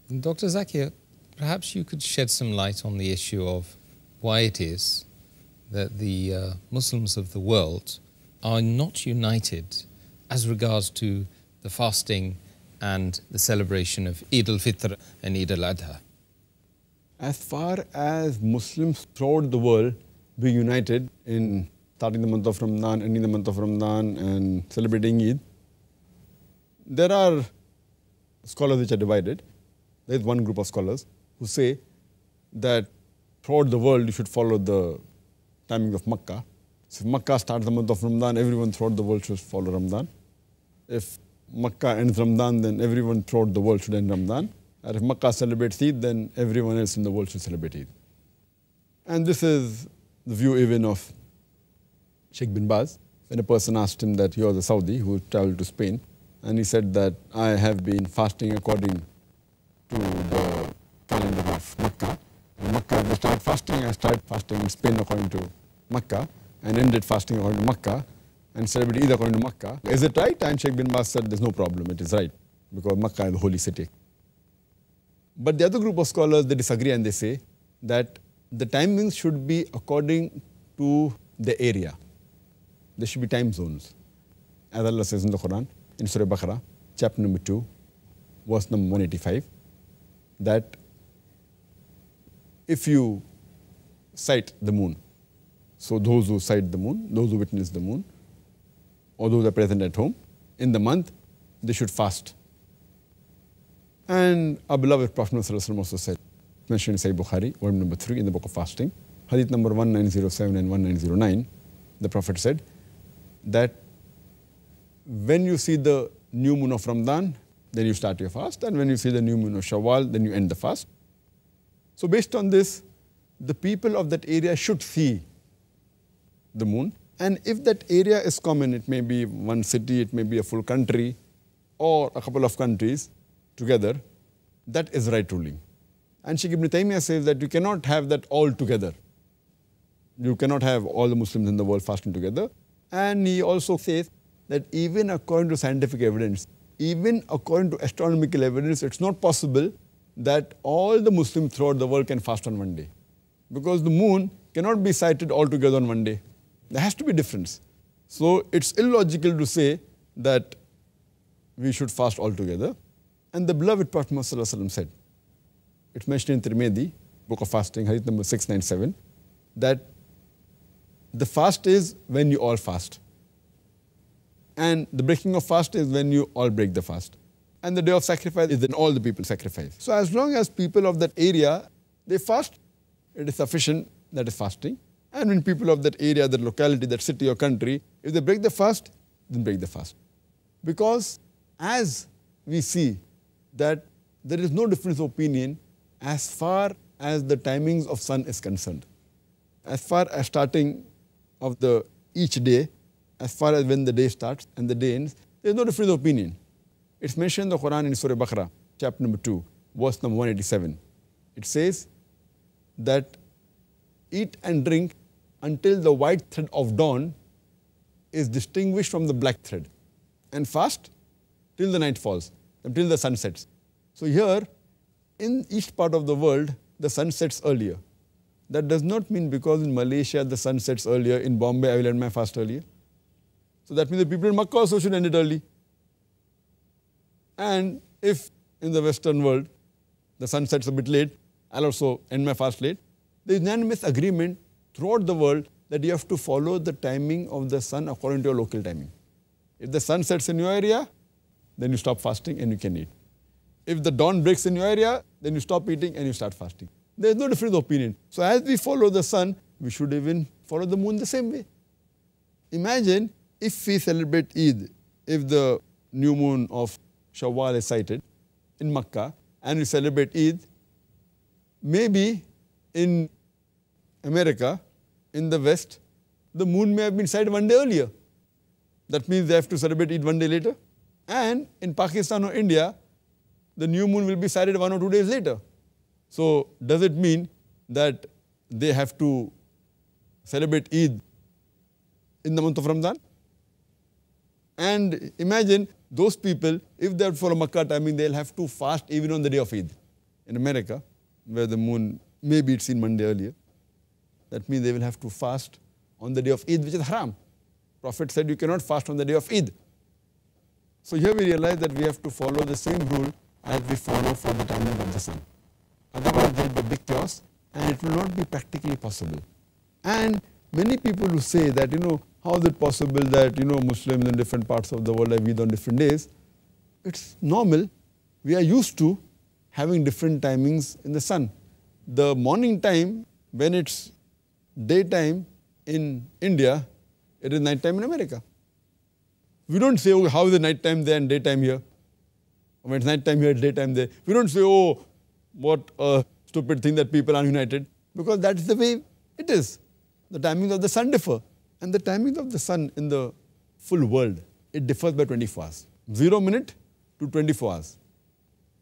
Dr. Zakir, perhaps you could shed some light on the issue of why it is that the Muslims of the world are not united as regards to the fasting and the celebration of Eid al-Fitr and Eid al-Adha. As far as Muslims throughout the world be united in starting the month of Ramadan, ending the month of Ramadan and celebrating Eid, there are scholars which are divided. There is one group of scholars who say that throughout the world you should follow the timing of Makkah. So if Makkah starts the month of Ramadan, everyone throughout the world should follow Ramadan. If Makkah ends Ramadan, then everyone throughout the world should end Ramadan. And if Makkah celebrates Eid, then everyone else in the world should celebrate Eid. And this is the view even of Sheikh bin Baz. When a person asked him that he was a Saudi who traveled to Spain, and he said that I have been fasting according to the calendar of Makkah. In Makkah, they start fasting. I started fasting in Spain according to Makkah and ended fasting according to Makkah and celebrated Eid according to Makkah. Is it right? And Sheikh bin Baz said there's no problem, it is right, because Makkah is the holy city. But the other group of scholars, they disagree and they say that the timings should be according to the area. There should be time zones. As Allah says in the Quran, in Surah Baqarah, chapter number 2, verse number 185, that if you sight the moon, so those who sight the moon, those who witness the moon, or those who are present at home, in the month, they should fast. And our beloved Prophet also said, mentioned in Sahih Bukhari, volume number 3 in the book of fasting, hadith number 1907 and 1909, the Prophet said that when you see the new moon of Ramadan, then you start your fast, and when you see the new moon of Shawwal, then you end the fast. So based on this, the people of that area should see the moon, and if that area is common, it may be one city, it may be a full country, or a couple of countries together, that is right ruling. And Sheikh Ibn Taymiyyah says that you cannot have that all together. You cannot have all the Muslims in the world fasting together. And he also says that even according to scientific evidence, even according to astronomical evidence, it's not possible that all the Muslims throughout the world can fast on one day. Because the moon cannot be sighted all together on one day. There has to be a difference. So it's illogical to say that we should fast all together. And the beloved Prophet ﷺ said, it's mentioned in Tirmidhi, book of fasting, hadith number 697, that the fast is when you all fast. And the breaking of fast is when you all break the fast. And the day of sacrifice is when all the people sacrifice. So as long as people of that area, they fast, it is sufficient, that is fasting. And when people of that area, that locality, that city or country, if they break the fast, then break the fast. Because as we see that there is no difference of opinion as far as the timings of sun is concerned. As far as starting of each day, as far as when the day starts and the day ends, there is no difference of opinion. It's mentioned in the Quran in Surah Baqarah, chapter number 2, verse number 187. It says that eat and drink until the white thread of dawn is distinguished from the black thread, and fast till the night falls, until the sun sets. So here, in each part of the world, the sun sets earlier. That does not mean because in Malaysia the sun sets earlier, in Bombay I will end my fast earlier. So that means the people in Makkah also should end it early. And if in the Western world the sun sets a bit late, I'll also end my fast late. There is unanimous agreement throughout the world that you have to follow the timing of the sun according to your local timing. If the sun sets in your area, then you stop fasting and you can eat. If the dawn breaks in your area, then you stop eating and you start fasting. There is no difference of opinion. So as we follow the sun, we should even follow the moon the same way. Imagine if we celebrate Eid, if the new moon of Shawwal is sighted in Makkah, and we celebrate Eid, maybe in America, in the West, the moon may have been sighted one day earlier. That means they have to celebrate Eid one day later. And in Pakistan or India, the new moon will be sighted 1 or 2 days later. So does it mean that they have to celebrate Eid in the month of Ramadan? And imagine those people, if they follow Makkah timing, they'll have to fast even on the day of Eid. in America, where the moon maybe it's seen Monday earlier. That means they will have to fast on the day of Eid, which is haram. Prophet said you cannot fast on the day of Eid. So here we realize that we have to follow the same rule as we follow for the timing of the sun. Otherwise there will be a big chaos and it will not be practically possible. And many people who say that, how is it possible that, Muslims in different parts of the world have Eid on different days? It's normal. We are used to having different timings in the sun. The morning time, when it's daytime in India, it is night time in America. We don't say, how is it night time there and daytime here? When it's night time here, it's daytime there. We don't say, what a stupid thing that people are united. Because that's the way it is. The timings of the sun differ. And the timings of the sun in the full world, it differs by 24 hours. 0 minute to 24 hours.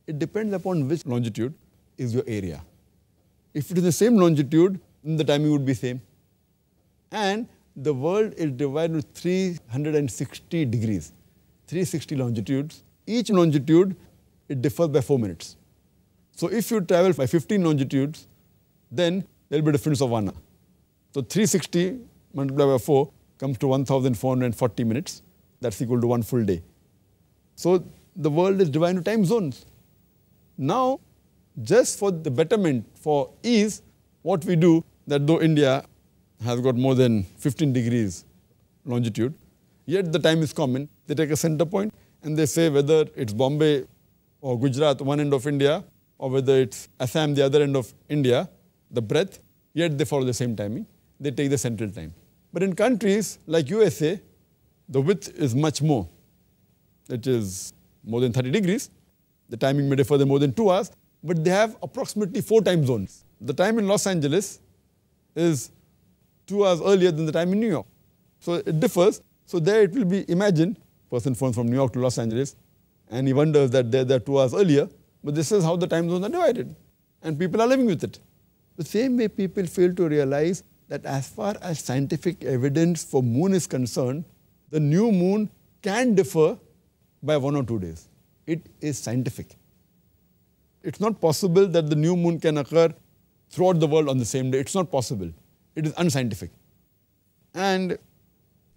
It depends upon which longitude is your area. If it is the same longitude, then the timing would be same. And the world is divided into 360 degrees, 360 longitudes. Each longitude, it differs by 4 minutes. So if you travel by 15 longitudes, then there will be a difference of 1 hour. So 360 multiplied by 4 comes to 1,440 minutes. That's equal to 1 full day. So the world is divided into time zones. Now, just for the betterment, for ease, what we do, that though India has got more than 15 degrees longitude, yet the time is common. They take a center point and they say whether it's Bombay or Gujarat, one end of India, or whether it's Assam, the other end of India, the breadth, yet they follow the same timing. They take the central time. But in countries like USA, the width is much more. It is more than 30 degrees. The timing may differ more than 2 hours, but they have approximately 4 time zones. The time in Los Angeles is 2 hours earlier than the time in New York. So it differs. So there it will be, imagine, person phones from New York to Los Angeles, and he wonders that they're 2 hours earlier, but this is how the time zones are divided. And people are living with it. The same way people fail to realize that as far as scientific evidence for moon is concerned, the new moon can differ by 1 or 2 days. It is scientific. It's not possible that the new moon can occur throughout the world on the same day. It's not possible. It is unscientific. And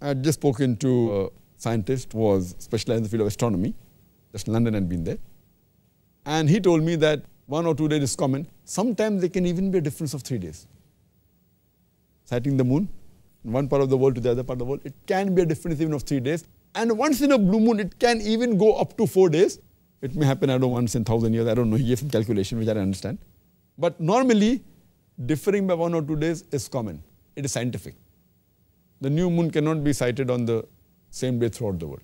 I had just spoken to a scientist who was specialized in the field of astronomy. Just London had been there. And he told me that 1 or 2 days is common. Sometimes there can even be a difference of 3 days. Sighting the moon, in one part of the world to the other part of the world, it can be a difference even of 3 days. And once in a blue moon, it can even go up to 4 days. It may happen, once in 1,000 years. I don't know. He gave some calculation, which I don't understand. But normally, differing by 1 or 2 days is common. It is scientific. The new moon cannot be sighted on the same day throughout the world.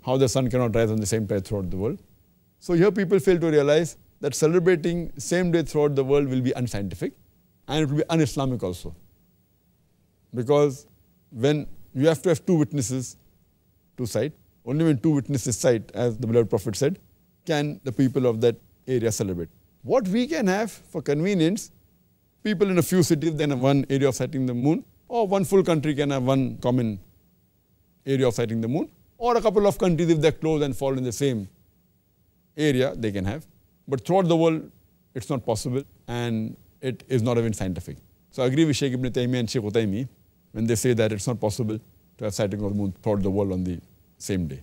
How the sun cannot rise on the same time throughout the world. So here people fail to realize that celebrating same day throughout the world will be unscientific, and it will be un-Islamic also. Because when you have to have 2 witnesses to sight, only when 2 witnesses sight, as the beloved Prophet said, can the people of that area celebrate. What we can have for convenience, people in a few cities then have one area of sighting the moon, or one full country can have one common area of sighting the moon, or a couple of countries, if they're close and fall in the same area, they can have. But throughout the world, it's not possible, and it is not even scientific. So I agree with Sheikh Ibn Taymiyyah and Sheikh Utaymi when they say that it's not possible to have sighting of the moon throughout the world on the same day.